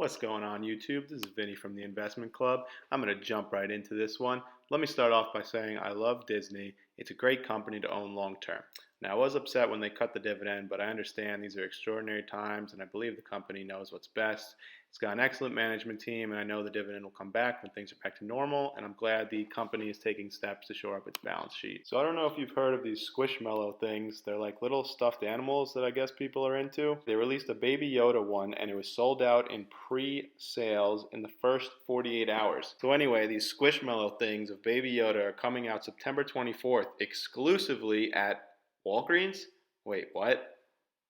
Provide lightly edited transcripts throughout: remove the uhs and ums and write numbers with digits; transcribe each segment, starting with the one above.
What's going on YouTube? This is Vinny from the Investment Club. I'm going to jump right into this one. Let me start off by saying I love Disney. It's a great company to own long term. Now, I was upset when they cut the dividend, but I understand these are extraordinary times and I believe the company knows what's best. It's got an excellent management team and I know the dividend will come back when things are back to normal, and I'm glad the company is taking steps to shore up its balance sheet. So I don't know if you've heard of these Squishmallow things. They're like little stuffed animals that I guess people are into. They released a Baby Yoda one and it was sold out in pre-sales in the first 48 hours. So anyway, these Squishmallow things of Baby Yoda are coming out September 24th exclusively at Walgreens? Wait, what?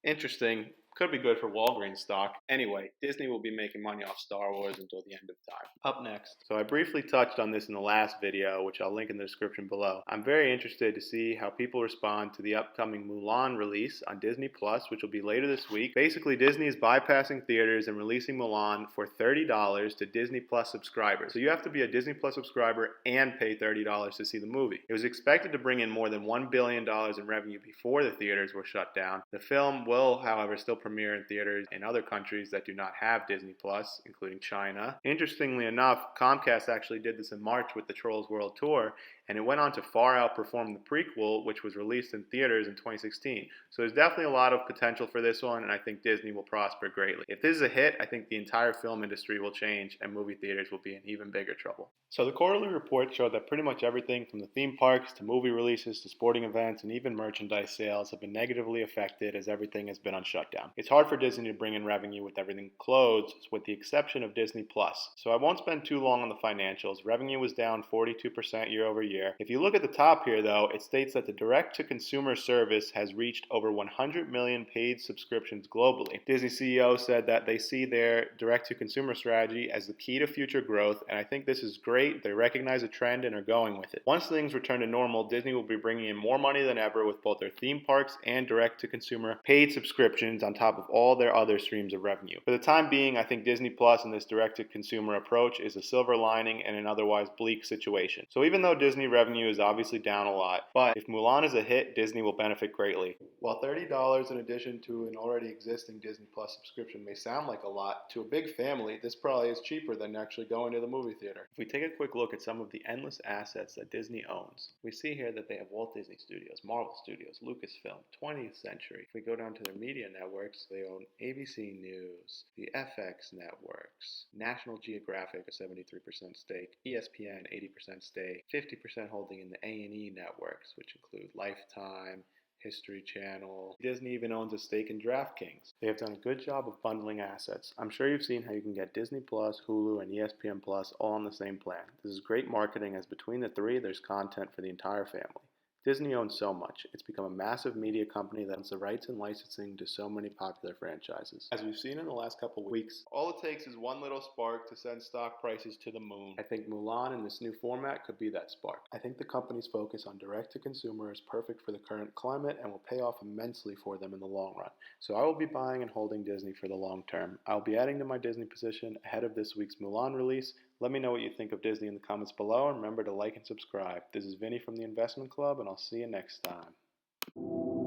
Interesting. Could be good for Walgreens stock. Anyway, Disney will be making money off Star Wars until the end of time. Up next. So I briefly touched on this in the last video, which I'll link in the description below. I'm very interested to see how people respond to the upcoming Mulan release on Disney Plus, which will be later this week. Basically, Disney is bypassing theaters and releasing Mulan for $30 to Disney Plus subscribers. So you have to be a Disney Plus subscriber and pay $30 to see the movie. It was expected to bring in more than $1 billion in revenue before the theaters were shut down. The film will, however, still premiere in theaters in other countries that do not have Disney Plus, including China. Interestingly enough, Comcast actually did this in March with the Trolls World Tour, and it went on to far outperform the prequel, which was released in theaters in 2016. So there's definitely a lot of potential for this one, and I think Disney will prosper greatly. If this is a hit, I think the entire film industry will change, and movie theaters will be in even bigger trouble. So the quarterly report showed that pretty much everything from the theme parks to movie releases to sporting events and even merchandise sales have been negatively affected as everything has been on shutdown. It's hard for Disney to bring in revenue with everything closed, with the exception of Disney Plus. So I won't spend too long on the financials. Revenue was down 42% year over year. If you look at the top here though, it states that the direct-to-consumer service has reached over 100 million paid subscriptions globally. Disney CEO said that they see their direct-to-consumer strategy as the key to future growth, and I think this is great. They recognize a trend and are going with it. Once things return to normal, Disney will be bringing in more money than ever with both their theme parks and direct-to-consumer paid subscriptions on top of all their other streams of revenue. For the time being, I think Disney Plus and this direct-to-consumer approach is a silver lining in an otherwise bleak situation. So even though Disney revenue is obviously down a lot, but if Mulan is a hit, Disney will benefit greatly. While $30 in addition to an already existing Disney Plus subscription may sound like a lot, to a big family, this probably is cheaper than actually going to the movie theater. If we take a quick look at some of the endless assets that Disney owns, we see here that they have Walt Disney Studios, Marvel Studios, Lucasfilm, 20th Century. If we go down to their media networks, they own ABC News, the FX networks, National Geographic, a 73% stake, ESPN, 80% stake, 50% holding in the A&E networks, which include Lifetime, History Channel. Disney even owns a stake in DraftKings. They have done a good job of bundling assets. I'm sure you've seen how you can get Disney Plus, Hulu, and ESPN Plus all on the same plan. This is great marketing as between the three there's content for the entire family. Disney owns so much. It's become a massive media company that owns the rights and licensing to so many popular franchises. As we've seen in the last couple of weeks, all it takes is one little spark to send stock prices to the moon. I think Mulan in this new format could be that spark. I think the company's focus on direct-to-consumer is perfect for the current climate and will pay off immensely for them in the long run. So I will be buying and holding Disney for the long term. I'll be adding to my Disney position ahead of this week's Mulan release. Let me know what you think of Disney in the comments below, and remember to like and subscribe. This is Vinny from the Investment Club, and I'll see you next time.